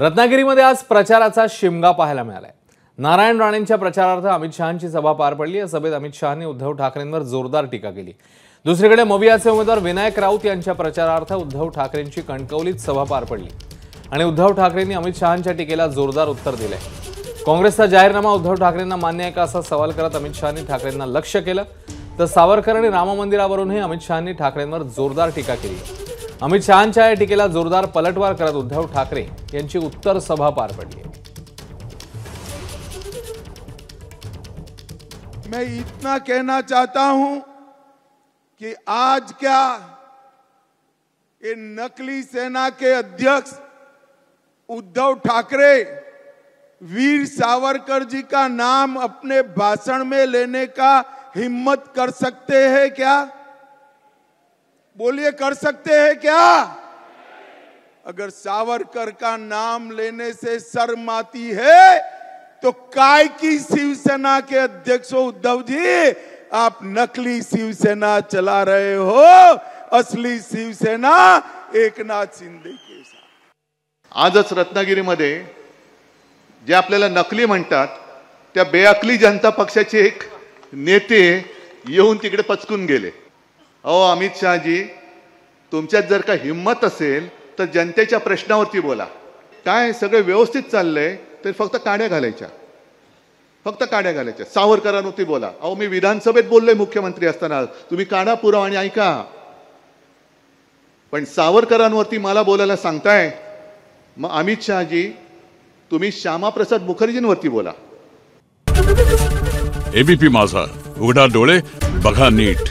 रत्नागिरीमध्ये आज प्रचाराचा शिमगा पाहायला मिळालाय। नारायण राणेंच्या प्रचारार्थ अमित शहांची सभा पार पडली। या सभेत अमित शहांनी उद्धव ठाकरेंवर जोरदार टीका केली। दुसरीकडे मवियाचे उमेदवार विनायक राऊत यांच्या प्रचारार्थ उद्धव ठाकरेंची कणकवलीत सभा पार पडली आणि उद्धव ठाकरेंनी अमित शहांच्या टीकेला जोरदार उत्तर दिले। काँग्रेसचा जाहीरनामा उद्धव ठाकरेंना मान्य आहे का असा सवाल करत अमित शहांनी ठाकरेंना लक्ष्य केलं, तर सावरकर आणि राम मंदिरावरूनही अमित शहांनी ठाकरेंवर जोरदार टीका केली। अमित शहांच्या या टीकेला जोरदार पलटवार करत उद्धव ठाकरे यांची उत्तर सभा पार पडली। मैं इतना कहना चाहता हूं कि आज क्या ये नकली सेना के अध्यक्ष उद्धव ठाकरे वीर सावरकर जी का नाम अपने भाषण में लेने का हिम्मत कर सकते हैं क्या? बोलिए, कर सकते हैं क्या? अगर सावरकर का नाम लेने से शर्म आती है तो काय की शिवसेना के अध्यक्ष उद्धव जी आप नकली शिवसेना चला रहे हो। असली शिवसेना एकनाथ शिंदे के साथ। आजच रत्नागिरीमध्ये जे आपल्याला नकली म्हणतात त्या बेअकली जनता पक्षाचे एक नेते येऊन तिकडे पचकून गेले। अहो अमित शहाजी, तुमच्यात जर का हिम्मत असेल तर जनतेच्या प्रश्नावरती बोला। काय सगळे व्यवस्थित चाललंय तर फक्त काड्या घालायच्या, फक्त काड्या घालायच्या। सावरकरांवरती बोला। अहो मी विधानसभेत बोललोय मुख्यमंत्री असताना, तुम्ही काढा पुरावा आणि ऐका। पण सावरकरांवरती मला बोलायला सांगताय, मग अमित शहाजी तुम्ही श्यामाप्रसाद मुखर्जींवरती बोला। एबीपी माझा, उघडा डोळे बघा नीट।